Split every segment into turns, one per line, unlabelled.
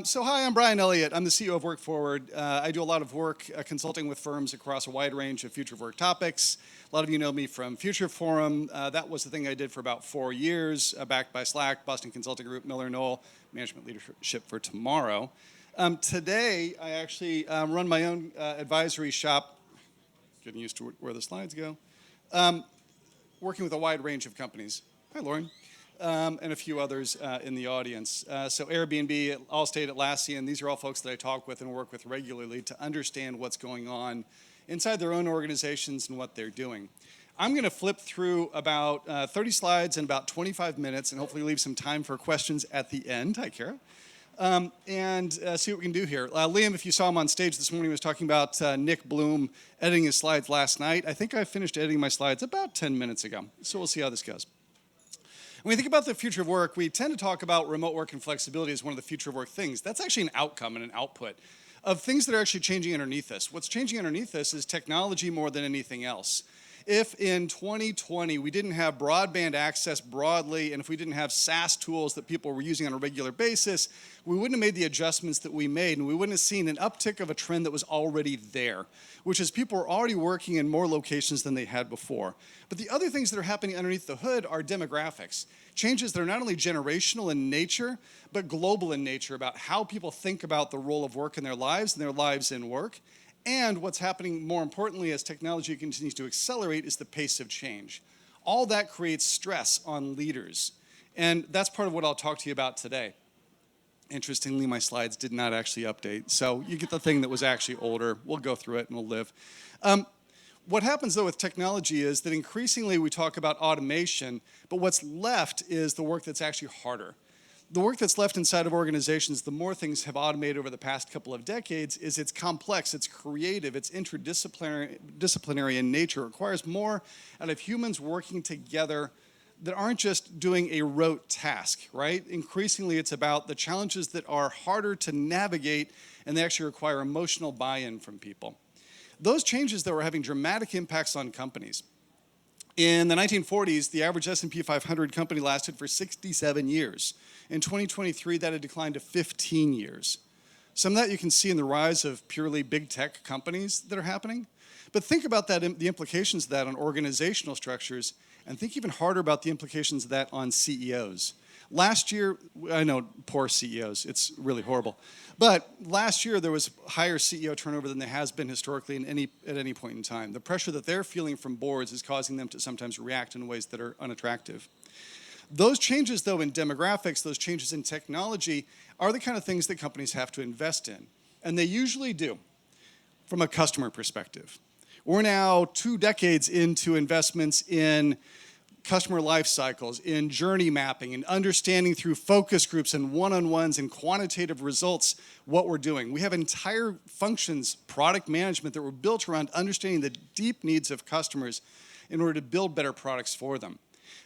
So hi, I'm Brian Elliott. I'm the CEO of Work Forward. I do a lot of work consulting with firms across a wide range of future of work topics. A lot of you know me from Future Forum. That was the thing I did for about 4 years, backed by Slack, Boston Consulting Group, Miller Knoll, Management Leadership for Tomorrow. Today, I actually run my own advisory shop. Getting used to where the slides go. Working with a wide range of companies. Hi, Lauren. And a few others in the audience. So Airbnb, Allstate, Atlassian, these are all folks that I talk with and work with regularly to understand what's going on inside their own organizations and what they're doing. I'm going to flip through about 30 slides in about 25 minutes and hopefully leave some time for questions at the end. Hi, Kara. And see what we can do here. Liam, if you saw him on stage this morning, was talking about Nick Bloom editing his slides last night. I think I finished editing my slides about 10 minutes ago. So we'll see how this goes. When we think about the future of work, we tend to talk about remote work and flexibility as one of the future of work things. That's actually an outcome and an output of things that are actually changing underneath us. What's changing underneath us is technology more than anything else. If in 2020 we didn't have broadband access broadly, and if we didn't have SaaS tools that people were using on a regular basis, we wouldn't have made the adjustments that we made, and we wouldn't have seen an uptick of a trend that was already there, which is people are already working in more locations than they had before. But the other things that are happening underneath the hood are demographics. Changes that are not only generational in nature, but global in nature about how people think about the role of work in their lives and their lives in work. And what's happening more importantly as technology continues to accelerate is the pace of change. All that creates stress on leaders. And that's part of what I'll talk to you about today. Interestingly, my slides did not actually update. So you get the thing that was actually older. We'll go through it and we'll live. What happens though with technology is that increasingly we talk about automation, but what's left is the work that's actually harder. The work that's left inside of organizations, the more things have automated over the past couple of decades, is it's complex, it's creative, it's interdisciplinary in nature. It requires more out of humans working together that aren't just doing a rote task, right? Increasingly, it's about the challenges that are harder to navigate and they actually require emotional buy-in from people. Those changes, though, are having dramatic impacts on companies. In the 1940s, the average S&P 500 company lasted for 67 years. In 2023, that had declined to 15 years. Some of that you can see in the rise of purely big tech companies that are happening. But think about that, the implications of that on organizational structures, and think even harder about the implications of that on CEOs. Last year, I know, poor CEOs, it's really horrible. But last year, there was higher CEO turnover than there has been historically at any point in time. The pressure that they're feeling from boards is causing them to sometimes react in ways that are unattractive. Those changes, though, in demographics, those changes in technology, are the kind of things that companies have to invest in. And they usually do, from a customer perspective. We're now 2 decades into investments in customer life cycles, in journey mapping, and understanding through focus groups and one-on-ones and quantitative results what we're doing. We have entire functions, product management, that were built around understanding the deep needs of customers in order to build better products for them.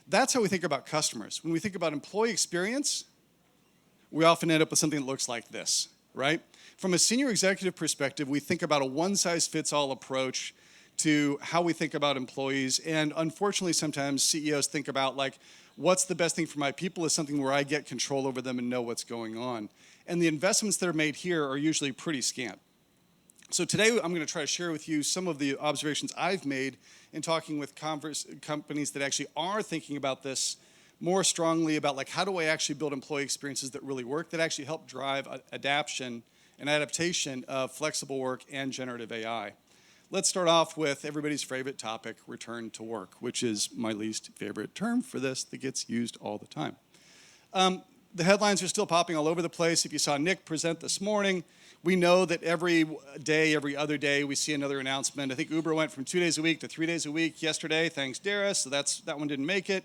That's how we think about customers. When we think about employee experience, we often end up with something that looks like this, right? From a senior executive perspective, we think about a one-size-fits-all approach to how we think about employees. And unfortunately, sometimes CEOs think about, like, what's the best thing for my people is something where I get control over them and know what's going on. And the investments that are made here are usually pretty scant. So today, I'm going to try to share with you some of the observations I've made in talking with companies that actually are thinking about this more strongly about, like, how do I actually build employee experiences that really work, that actually help drive adaptation and adaptation of flexible work and generative AI. Let's start off with everybody's favorite topic, return to work, which is my least favorite term for this that gets used all the time. The headlines are still popping all over the place. If you saw Nick present this morning, we know that every day, every other day, we see another announcement. I think Uber went from 2 days a week to 3 days a week yesterday, thanks Dara, so that one didn't make it.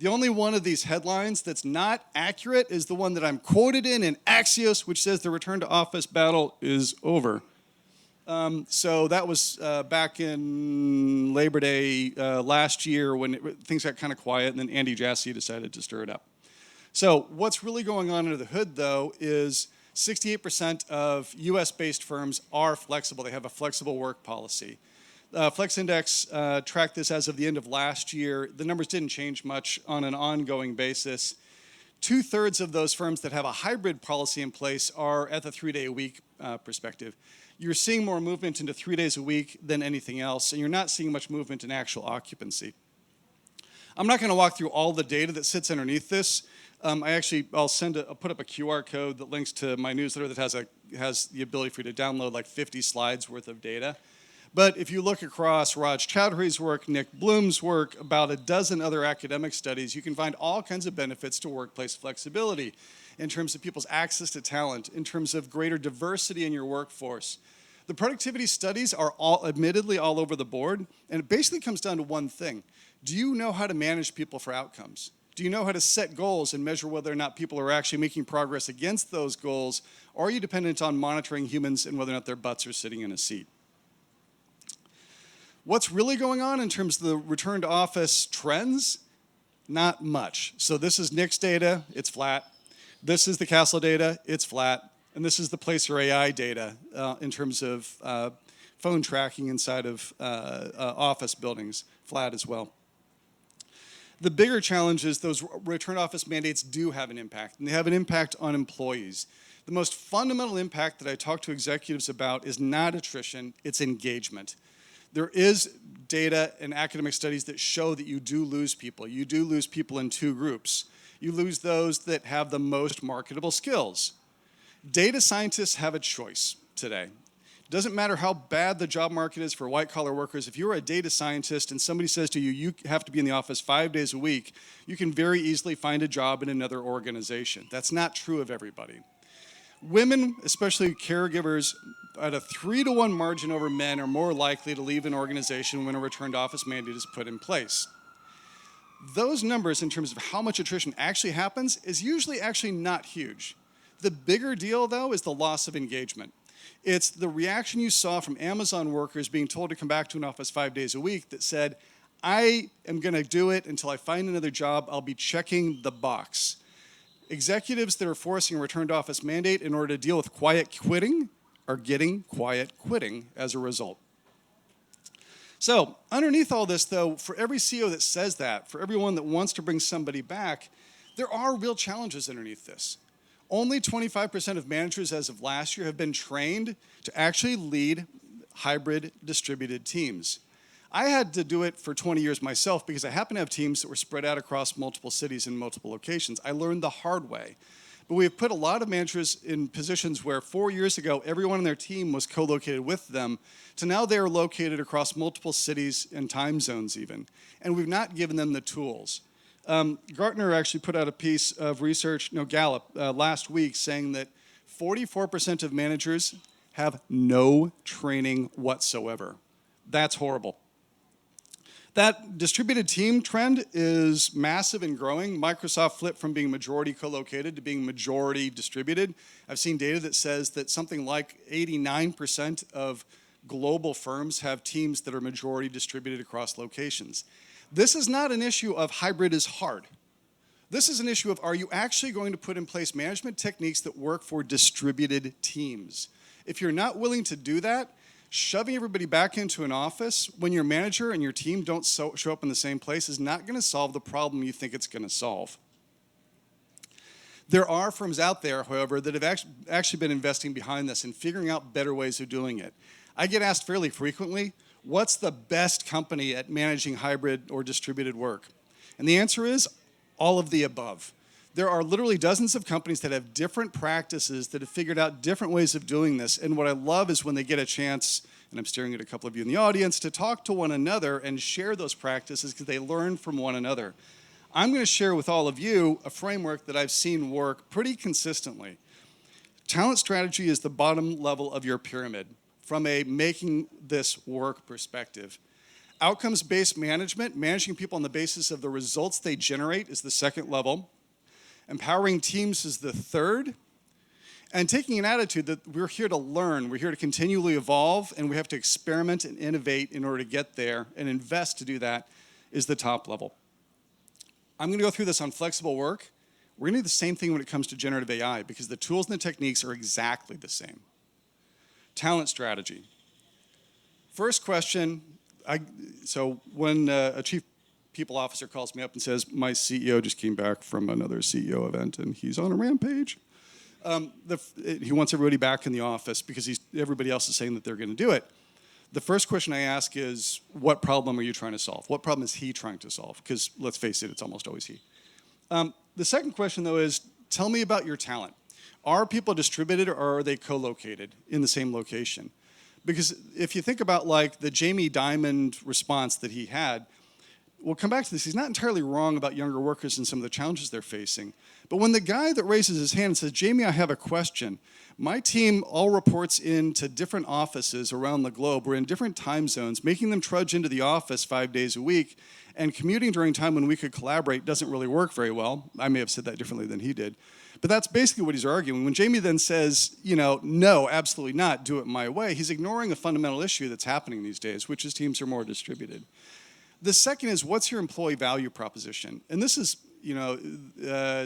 The only one of these headlines that's not accurate is the one that I'm quoted in Axios, which says the return to office battle is over. So that was back in Labor Day last year when things got kind of quiet, and then Andy Jassy decided to stir it up. So what's really going on under the hood, though, is 68% of US-based firms are flexible. They have a flexible work policy. Flex Index tracked this as of the end of last year. The numbers didn't change much on an ongoing basis. 2/3 of those firms that have a hybrid policy in place are at the 3-day-a-week perspective. You're seeing more movement into 3 days a week than anything else, and you're not seeing much movement in actual occupancy. I'm not going to walk through all the data that sits underneath this. I'll put up a QR code that links to my newsletter that has the ability for you to download like 50 slides worth of data. But if you look across Raj Chowdhury's work, Nick Bloom's work, about a dozen other academic studies, you can find all kinds of benefits to workplace flexibility in terms of people's access to talent, in terms of greater diversity in your workforce. The productivity studies are admittedly all over the board, and it basically comes down to one thing. Do you know how to manage people for outcomes? Do you know how to set goals and measure whether or not people are actually making progress against those goals, or are you dependent on monitoring humans and whether or not their butts are sitting in a seat? What's really going on in terms of the return to office trends? Not much. So this is Nick's data, it's flat. This is the Castle data, it's flat. And this is the Placer AI data in terms of phone tracking inside of office buildings, flat as well. The bigger challenge is those return to office mandates do have an impact, and they have an impact on employees. The most fundamental impact that I talk to executives about is not attrition, it's engagement. There is data and academic studies that show that you do lose people. You do lose people in two groups. You lose those that have the most marketable skills. Data scientists have a choice today. It doesn't matter how bad the job market is for white-collar workers. If you're a data scientist and somebody says to you, you have to be in the office 5 days a week, you can very easily find a job in another organization. That's not true of everybody. Women, especially caregivers, at a 3-to-1 margin over men are more likely to leave an organization when a return to office mandate is put in place. Those numbers in terms of how much attrition actually happens is usually actually not huge. The bigger deal, though, is the loss of engagement. It's the reaction you saw from Amazon workers being told to come back to an office 5 days a week that said, I am going to do it until I find another job. I'll be checking the box. Executives that are forcing a return to office mandate in order to deal with quiet quitting are getting quiet quitting as a result. So underneath all this, though, for every CEO that says that, for everyone that wants to bring somebody back, there are real challenges underneath this. Only 25% of managers as of last year have been trained to actually lead hybrid distributed teams. I had to do it for 20 years myself because I happen to have teams that were spread out across multiple cities and multiple locations. I learned the hard way. But we've put a lot of managers in positions where 4 years ago, everyone on their team was co-located with them, to now they are located across multiple cities and time zones even. And we've not given them the tools. Gartner actually put out a piece of research, Gallup, last week saying that 44% of managers have no training whatsoever. That's horrible. That distributed team trend is massive and growing. Microsoft flipped from being majority co-located to being majority distributed. I've seen data that says that something like 89% of global firms have teams that are majority distributed across locations. This is not an issue of hybrid is hard. This is an issue of, are you actually going to put in place management techniques that work for distributed teams? If you're not willing to do that, shoving everybody back into an office when your manager and your team don't show up in the same place is not going to solve the problem you think it's going to solve. There are firms out there, however, that have actually been investing behind this and figuring out better ways of doing it. I get asked fairly frequently, what's the best company at managing hybrid or distributed work? And the answer is all of the above. There are literally dozens of companies that have different practices that have figured out different ways of doing this. And what I love is when they get a chance, and I'm staring at a couple of you in the audience, to talk to one another and share those practices because they learn from one another. I'm going to share with all of you a framework that I've seen work pretty consistently. Talent strategy is the bottom level of your pyramid from a making this work perspective. Outcomes-based management, managing people on the basis of the results they generate, is the second level. Empowering teams is the third. And taking an attitude that we're here to learn, we're here to continually evolve, and we have to experiment and innovate in order to get there and invest to do that is the top level. I'm going to go through this on flexible work. We're going to do the same thing when it comes to generative AI because the tools and the techniques are exactly the same. Talent strategy. First question, so when a chief people officer calls me up and says, my CEO just came back from another CEO event and he's on a rampage. He wants everybody back in the office because everybody else is saying that they're going to do it. The first question I ask is, what problem are you trying to solve? What problem is he trying to solve? Because let's face it, it's almost always he. The second question, though, is tell me about your talent. Are people distributed or are they co-located in the same location? Because if you think about like the Jamie Dimon response that he had, we'll come back to this. He's not entirely wrong about younger workers and some of the challenges they're facing. But when the guy that raises his hand and says, Jamie, I have a question. My team all reports into different offices around the globe. We're in different time zones. Making them trudge into the office 5 days a week and commuting during time when we could collaborate doesn't really work very well. I may have said that differently than he did. But that's basically what he's arguing. When Jamie then says, no, absolutely not, do it my way, he's ignoring a fundamental issue that's happening these days, which is teams are more distributed. The second is, what's your employee value proposition? And this is,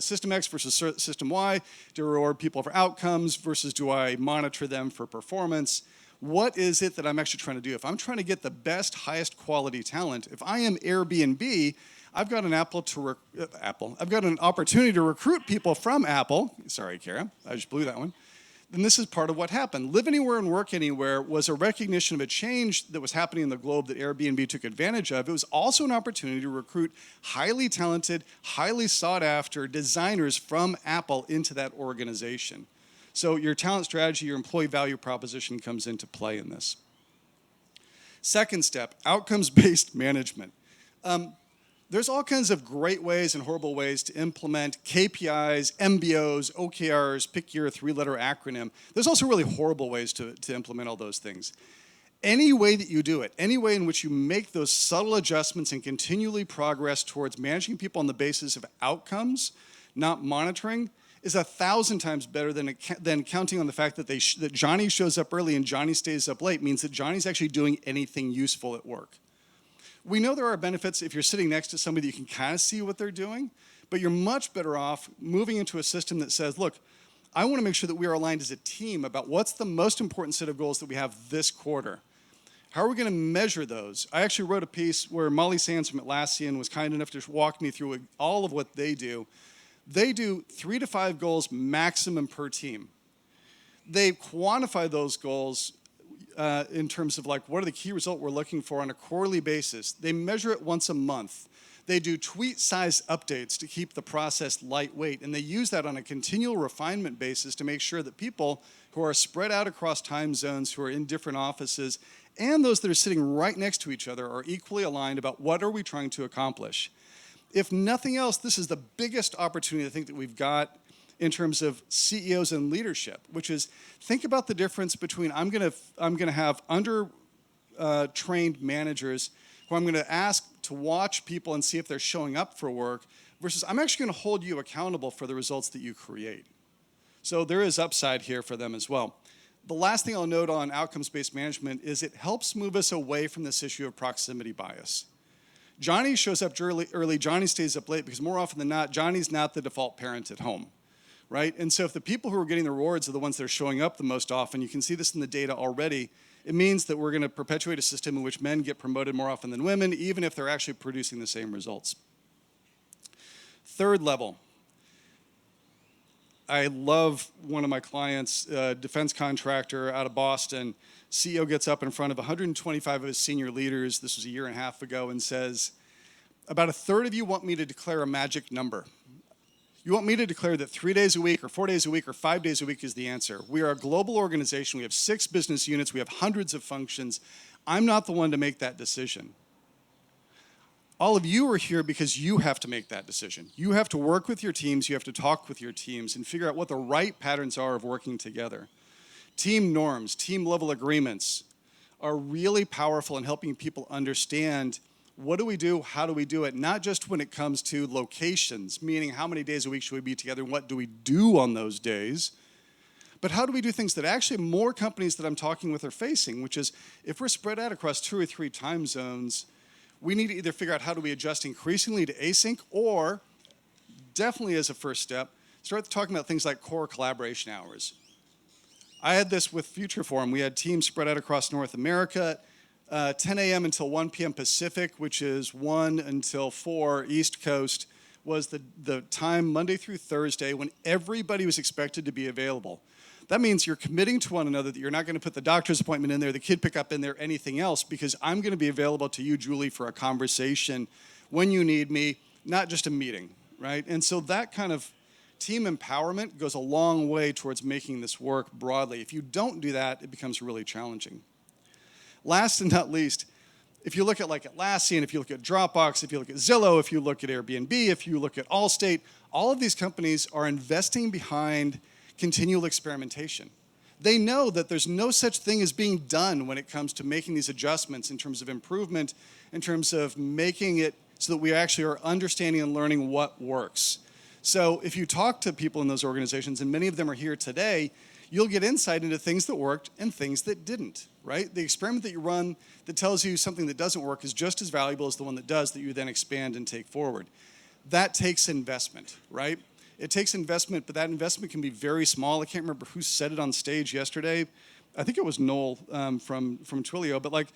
system X versus system Y. Do I reward people for outcomes versus do I monitor them for performance? What is it that I'm actually trying to do? If I'm trying to get the best, highest quality talent, if I am Airbnb, I've got an I've got an opportunity to recruit people from Apple. Sorry, Kara, I just blew that one. And this is part of what happened. Live Anywhere and Work Anywhere was a recognition of a change that was happening in the globe that Airbnb took advantage of. It was also an opportunity to recruit highly talented, highly sought after designers from Apple into that organization. So your talent strategy, your employee value proposition comes into play in this. Second step, outcomes-based management. There's all kinds of great ways and horrible ways to implement KPIs, MBOs, OKRs, pick your three-letter acronym. There's also really horrible ways to implement all those things. Any way that you do it, any way in which you make those subtle adjustments and continually progress towards managing people on the basis of outcomes, not monitoring, is 1,000 times better than counting on the fact that that Johnny shows up early and Johnny stays up late means that Johnny's actually doing anything useful at work. We know there are benefits if you're sitting next to somebody you can kind of see what they're doing, but you're much better off moving into a system that says, look, I want to make sure that we are aligned as a team about what's the most important set of goals that we have this quarter. How are we going to measure those? I actually wrote a piece where Molly Sands from Atlassian was kind enough to walk me through all of what they do. They do 3 to 5 goals maximum per team. They quantify those goals in terms of like, what are the key results we're looking for on a quarterly basis. They measure it once a month. They do tweet-sized updates to keep the process lightweight, and they use that on a continual refinement basis to make sure that people who are spread out across time zones, who are in different offices, and those that are sitting right next to each other are equally aligned about what are we trying to accomplish. If nothing else, this is the biggest opportunity I think that we've got in terms of CEOs and leadership, which is think about the difference between I'm going to have trained managers who I'm going to ask to watch people and see if they're showing up for work versus I'm actually going to hold you accountable for the results that you create. So there is upside here for them as well. The last thing I'll note on outcomes-based management is it helps move us away from this issue of proximity bias. Johnny shows up early, Johnny stays up late because more often than not, Johnny's not the default parent at home. Right? And so if the people who are getting the rewards are the ones that are showing up the most often, you can see this in the data already, it means that we're going to perpetuate a system in which men get promoted more often than women, even if they're actually producing the same results. Third level. I love one of my clients, a defense contractor out of Boston. CEO gets up in front of 125 of his senior leaders, this was a year and a half ago, and says, about a third of you want me to declare a magic number. You want me to declare that 3 days a week or 4 days a week or 5 days a week is the answer. We are a global organization. We have 6 business units. We have hundreds of functions. I'm not the one to make that decision. All of you are here because you have to make that decision. You have to work with your teams. You have to talk with your teams and figure out what the right patterns are of working together. Team norms, team level agreements are really powerful in helping people understand what do we do, how do we do it, not just when it comes to locations, meaning how many days a week should we be together and what do we do on those days, but how do we do things that actually more companies that I'm talking with are facing, which is if we're spread out across 2 or 3 time zones, we need to either figure out how do we adjust increasingly to async or definitely as a first step, start talking about things like core collaboration hours. I had this with Future Forum. We had teams spread out across North America. 10 a.m. until 1 p.m. Pacific, which is 1 until 4 East Coast, was the time Monday through Thursday when everybody was expected to be available. That means you're committing to one another that you're not going to put the doctor's appointment in there, the kid pickup in there, anything else, because I'm going to be available to you, Julie, for a conversation when you need me, not just a meeting, right? And so that kind of team empowerment goes a long way towards making this work broadly. If you don't do that, it becomes really challenging. Last and not least, if you look at like Atlassian, if you look at Dropbox, if you look at Zillow, if you look at Airbnb, if you look at Allstate, all of these companies are investing behind continual experimentation. They know that there's no such thing as being done when it comes to making these adjustments in terms of improvement, in terms of making it so that we actually are understanding and learning what works. So if you talk to people in those organizations, and many of them are here today, you'll get insight into things that worked and things that didn't, right? The experiment that you run that tells you something that doesn't work is just as valuable as the one that does, that you then expand and take forward. That takes investment, right? It takes investment, but that investment can be very small. I can't remember who said it on stage yesterday. I think it was Noel from Twilio, but like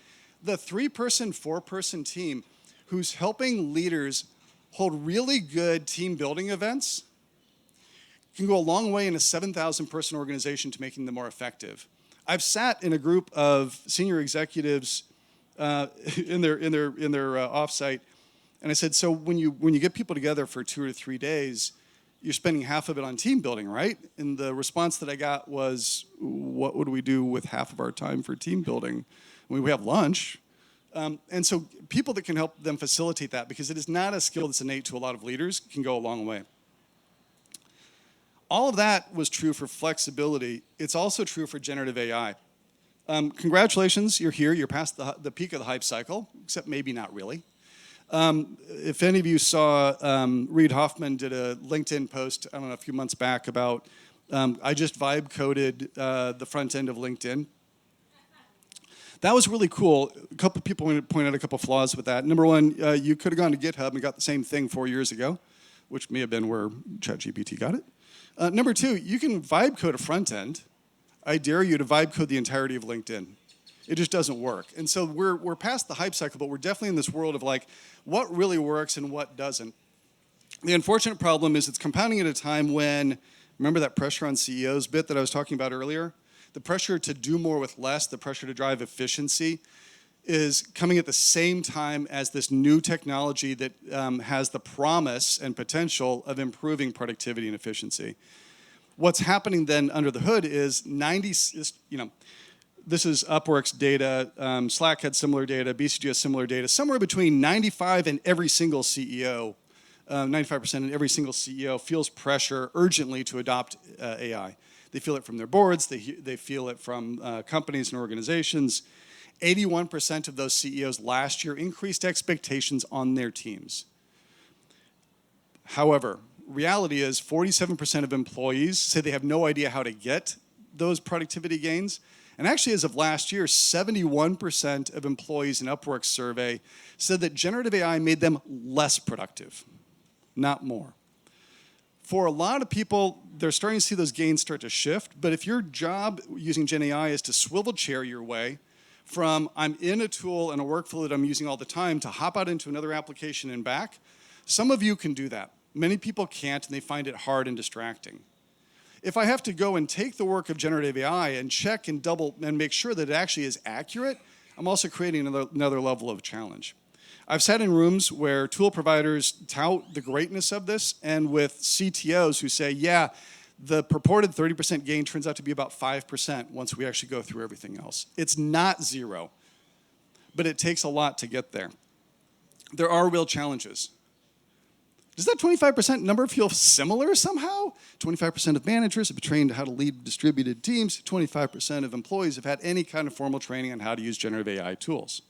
the 3-person, 4-person team who's helping leaders hold really good team building events can go a long way in a 7,000-person organization to making them more effective. I've sat in a group of senior executives in their offsite, and I said, so when you get people together for 2 or 3 days, you're spending half of it on team building, right? And the response that I got was, what would we do with half of our time for team building? We have lunch. And so people that can help them facilitate that, because it is not a skill that's innate to a lot of leaders, can go a long way. All of that was true for flexibility. It's also true for generative AI. Congratulations, you're here. You're past the peak of the hype cycle, except maybe not really. If any of you saw, Reid Hoffman did a LinkedIn post, I don't know, a few months back about, I just vibe coded the front end of LinkedIn. That was really cool. A couple people pointed out a couple flaws with that. Number one, you could have gone to GitHub and got the same thing 4 years ago, which may have been where ChatGPT got it. Number two, you can vibe code a front end. I dare you to vibe code the entirety of LinkedIn. It just doesn't work. And so we're past the hype cycle, but we're definitely in this world of like, what really works and what doesn't. The unfortunate problem is it's compounding at a time when, remember that pressure on CEOs bit that I was talking about earlier? The pressure to do more with less, the pressure to drive efficiency is coming at the same time as this new technology that has the promise and potential of improving productivity and efficiency. What's happening then under the hood is this is Upwork's data, Slack had similar data, BCG has similar data, somewhere between 95 and every single CEO, 95% and every single CEO feels pressure urgently to adopt AI. They feel it from their boards, they feel it from companies and organizations. 81% of those CEOs last year increased expectations on their teams. However, reality is 47% of employees say they have no idea how to get those productivity gains. And actually, as of last year, 71% of employees in Upwork's survey said that generative AI made them less productive, not more. For a lot of people, they're starting to see those gains start to shift. But if your job using GenAI is to swivel chair your way from I'm in a tool and a workflow that I'm using all the time to hop out into another application and back, some of you can do that. Many people can't, and they find it hard and distracting. If I have to go and take the work of generative AI and check and double and make sure that it actually is accurate, I'm also creating another level of challenge. I've sat in rooms where tool providers tout the greatness of this, and with CTOs who say, yeah, the purported 30% gain turns out to be about 5% once we actually go through everything else. It's not zero, but it takes a lot to get there. There are real challenges. Does that 25% number feel similar somehow? 25% of managers have been trained how to lead distributed teams. 25% of employees have had any kind of formal training on how to use generative AI tools.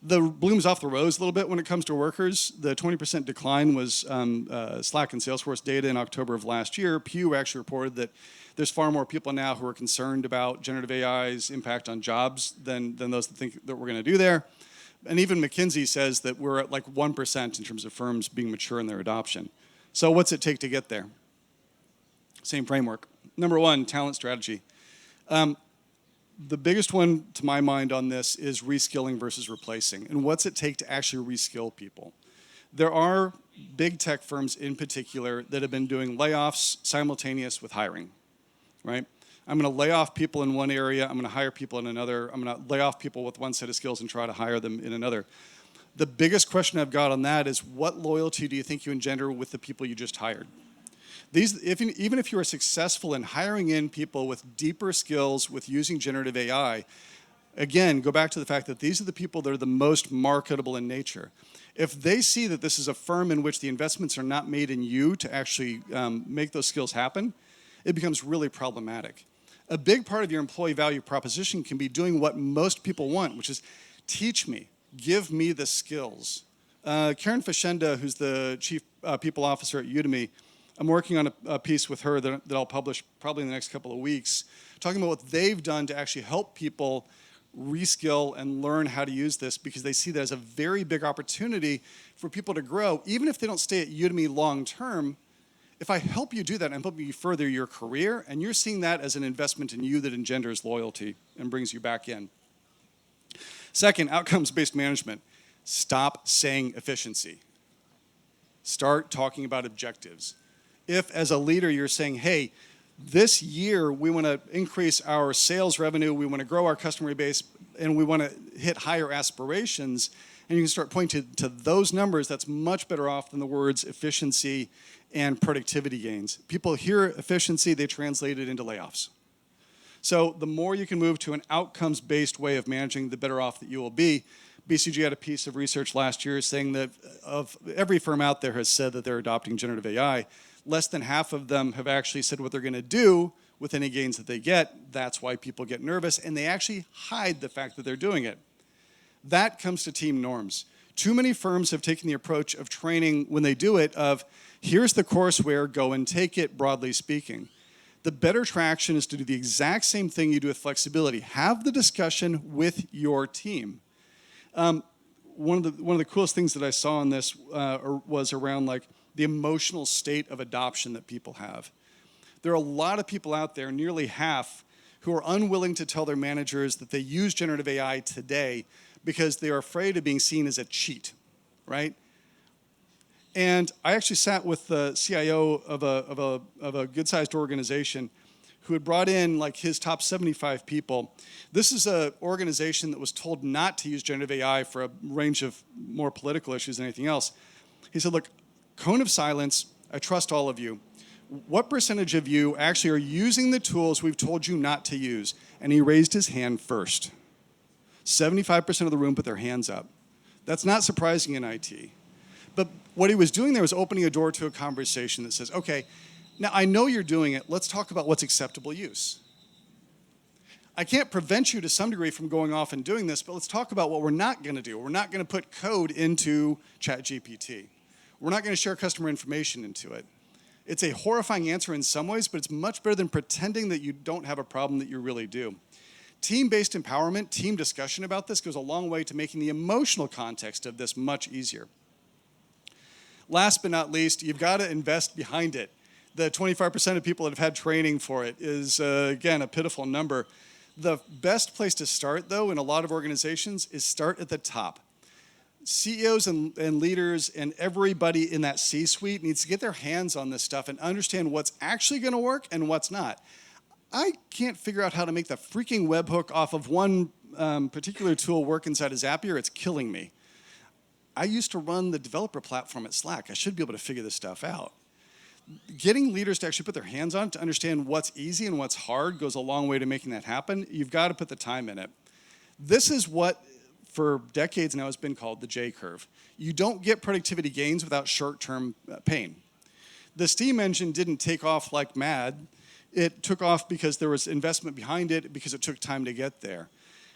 The bloom's off the rose a little bit when it comes to workers. The 20% decline was Slack and Salesforce data in October of last year. Pew actually reported that there's far more people now who are concerned about generative AI's impact on jobs than those that think that we're going to do there. And even McKinsey says that we're at like 1% in terms of firms being mature in their adoption. So what's it take to get there? Same framework. Number one, talent strategy. The biggest one to my mind on this is reskilling versus replacing. And what's it take to actually reskill people? There are big tech firms in particular that have been doing layoffs simultaneous with hiring, right? I'm going to lay off people in one area, I'm going to hire people in another, I'm going to lay off people with one set of skills and try to hire them in another. The biggest question I've got on that is, what loyalty do you think you engender with the people you just hired? Even if you are successful in hiring in people with deeper skills with using generative AI, again, go back to the fact that these are the people that are the most marketable in nature. If they see that this is a firm in which the investments are not made in you to actually make those skills happen, it becomes really problematic. A big part of your employee value proposition can be doing what most people want, which is teach me, give me the skills. Karen Fashenda, who's the chief people officer at Udemy, I'm working on a piece with her that I'll publish probably in the next couple of weeks, talking about what they've done to actually help people reskill and learn how to use this, because they see that as a very big opportunity for people to grow. Even if they don't stay at Udemy long term, if I help you do that, I'm helping you further your career, and you're seeing that as an investment in you that engenders loyalty and brings you back in. Second, outcomes-based management. Stop saying efficiency. Start talking about objectives. If, as a leader, you're saying, hey, this year we want to increase our sales revenue, we want to grow our customer base, and we want to hit higher aspirations, and you can start pointing to those numbers, that's much better off than the words efficiency and productivity gains. People hear efficiency, they translate it into layoffs. So the more you can move to an outcomes-based way of managing, the better off that you will be. BCG had a piece of research last year saying that of every firm out there has said that they're adopting generative AI, less than half of them have actually said what they're going to do with any gains that they get. That's why people get nervous, and they actually hide the fact that they're doing it. That comes to team norms. Too many firms have taken the approach of training when they do it of, here's the courseware, go and take it, broadly speaking. The better traction is to do the exact same thing you do with flexibility. Have the discussion with your team. One of the coolest things that I saw in this was around like the emotional state of adoption that people have. There are a lot of people out there, nearly half, who are unwilling to tell their managers that they use generative AI today because they are afraid of being seen as a cheat, right? And I actually sat with the CIO of a good-sized organization who had brought in like his top 75 people. This is an organization that was told not to use generative AI for a range of more political issues than anything else. He said, look, cone of silence, I trust all of you. What percentage of you actually are using the tools we've told you not to use? And he raised his hand first. 75% of the room put their hands up. That's not surprising in IT. But what he was doing there was opening a door to a conversation that says, okay, now I know you're doing it, let's talk about what's acceptable use. I can't prevent you to some degree from going off and doing this, but let's talk about what we're not going to do. We're not going to put code into ChatGPT. We're not going to share customer information into it. It's a horrifying answer in some ways, but it's much better than pretending that you don't have a problem that you really do. Team-based empowerment, team discussion about this goes a long way to making the emotional context of this much easier. Last but not least, you've got to invest behind it. The 25% of people that have had training for it is, again, a pitiful number. The best place to start, though, in a lot of organizations is start at the top. CEOs and leaders and everybody in that C-suite needs to get their hands on this stuff and understand what's actually going to work and what's not. I can't figure out how to make the freaking webhook off of one particular tool work inside of Zapier. It's killing me. I used to run the developer platform at Slack. I should be able to figure this stuff out. Getting leaders to actually put their hands on it, to understand what's easy and what's hard, goes a long way to making that happen. You've got to put the time in it. This is what, for decades now, has been called the J curve. You don't get productivity gains without short-term pain. The steam engine didn't take off like mad. It took off because there was investment behind it, because it took time to get there.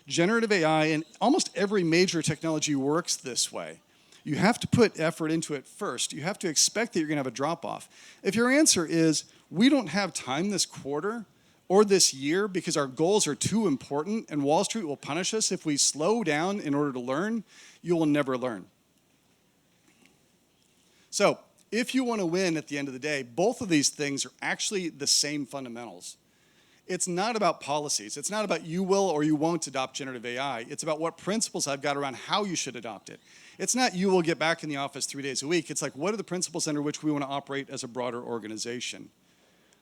Generative AI and almost every major technology works this way. You have to put effort into it first. You have to expect that you're going to have a drop-off. If your answer is, we don't have time this quarter or this year because our goals are too important and Wall Street will punish us if we slow down in order to learn, you will never learn. So, if you want to win at the end of the day, both of these things are actually the same fundamentals. It's not about policies. It's not about you will or you won't adopt generative AI. It's about what principles I've got around how you should adopt it. It's not you will get back in the office 3 days a week. It's like, what are the principles under which we want to operate as a broader organization?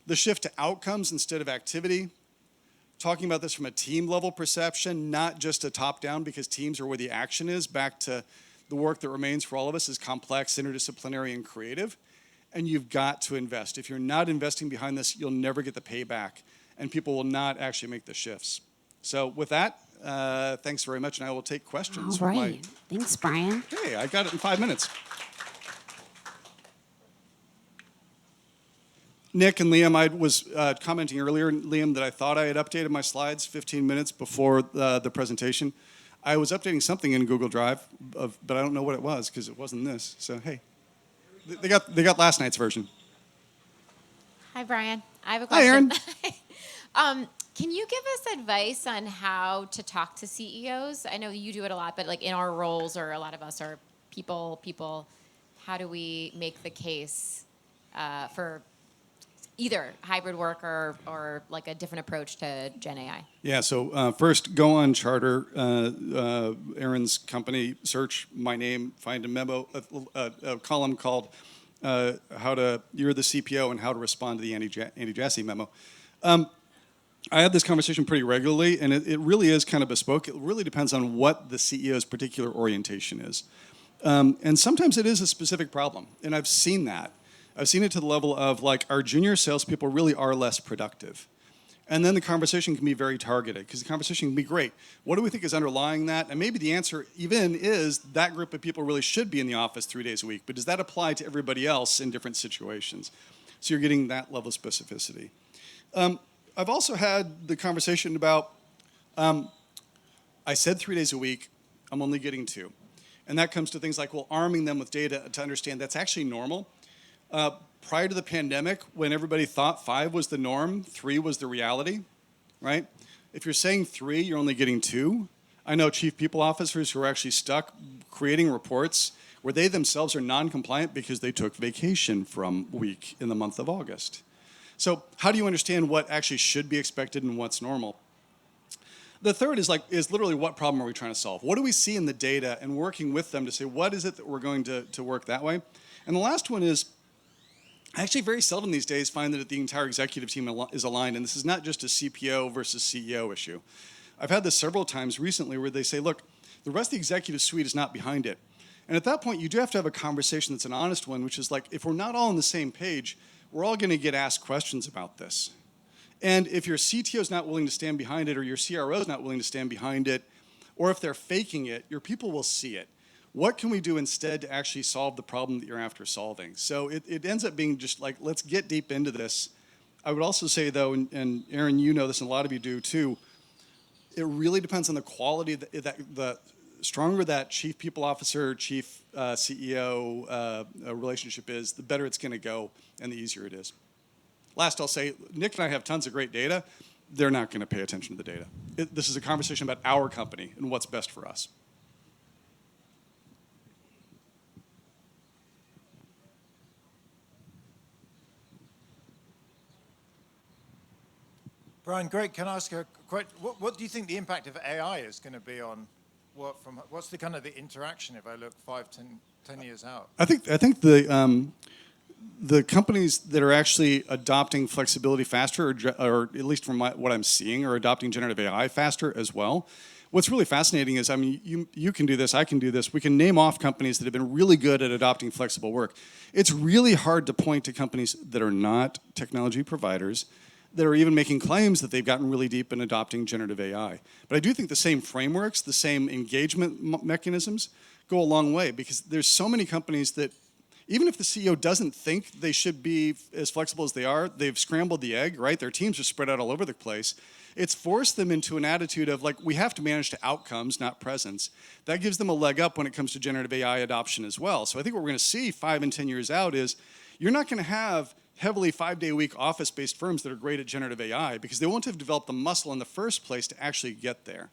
The shift to outcomes instead of activity, talking about this from a team level perception, not just a top down, because teams are where the action is, back to the work that remains for all of us is complex, interdisciplinary, and creative. And you've got to invest. If you're not investing behind this, you'll never get the payback, and people will not actually make the shifts. So with that, thanks very much, and I will take questions.
All right. Thanks, Brian.
Hey, I got it in 5 minutes. Nick and Liam, I was commenting earlier, Liam, that I thought I had updated my slides 15 minutes before the presentation. I was updating something in Google Drive, but I don't know what it was because it wasn't this. So, hey, they got last night's version.
Hi, Brian. I have a question.
Hi, Aaron.
Can you give us advice on how to talk to CEOs? I know you do it a lot, but like in our roles, or a lot of us are people, how do we make the case for either hybrid work or like a different approach to Gen AI?
Yeah, so first go on Charter, Aaron's company, search my name, find a memo, a column called you're the CPO and how to respond to the anti-Jassy memo. I have this conversation pretty regularly, and it really is kind of bespoke. It really depends on what the CEO's particular orientation is. And sometimes it is a specific problem, and I've seen that. I've seen it to the level of, like, our junior salespeople really are less productive. And then the conversation can be very targeted, because the conversation can be great. What do we think is underlying that? And maybe the answer even is that group of people really should be in the office 3 days a week, but does that apply to everybody else in different situations? So you're getting that level of specificity. I've also had the conversation about, I said 3 days a week, I'm only getting 2. And that comes to things like, well, arming them with data to understand that's actually normal. Prior to the pandemic, when everybody thought 5 was the norm, 3 was the reality, right? If you're saying 3, you're only getting 2. I know chief people officers who are actually stuck creating reports where they themselves are non-compliant because they took vacation from a week in the month of August. So how do you understand what actually should be expected and what's normal? The third is literally, what problem are we trying to solve? What do we see in the data, and working with them to say, what is it that we're going to work that way? And the last one is, I actually very seldom these days find that the entire executive team is aligned, and this is not just a CPO versus CEO issue. I've had this several times recently where they say, look, the rest of the executive suite is not behind it. And at that point, you do have to have a conversation that's an honest one, which is like, if we're not all on the same page, we're all going to get asked questions about this. And if your CTO is not willing to stand behind it, or your CRO is not willing to stand behind it, or if they're faking it, your people will see it. What can we do instead to actually solve the problem that you're after solving? So it ends up being just like, let's get deep into this. I would also say, though, and Aaron, you know this, and a lot of you do too, it really depends on the quality of the stronger that chief people officer, chief CEO relationship is, the better it's going to go and the easier it is. Last, I'll say, Nick and I have tons of great data. They're not going to pay attention to the data. This is a conversation about our company and what's best for us.
Brian, great. Can I ask a question? What do you think the impact of AI is going to be on work from? What's the kind of the interaction if I look 5, 10 years out?
I think the companies that are actually adopting flexibility faster, or at least from what I'm seeing, are adopting generative AI faster as well. What's really fascinating is, I mean, you can do this, I can do this. We can name off companies that have been really good at adopting flexible work. It's really hard to point to companies that are not technology providers that are even making claims that they've gotten really deep in adopting generative AI. But I do think the same frameworks, the same engagement mechanisms go a long way, because there's so many companies that, even if the CEO doesn't think they should be as flexible as they are, they've scrambled the egg, right? Their teams are spread out all over the place. It's forced them into an attitude of, like, we have to manage to outcomes, not presence. That gives them a leg up when it comes to generative AI adoption as well. So I think what we're going to see 5 and 10 years out is, you're not going to have heavily 5-day-a-week office-based firms that are great at generative AI, because they won't have developed the muscle in the first place to actually get there.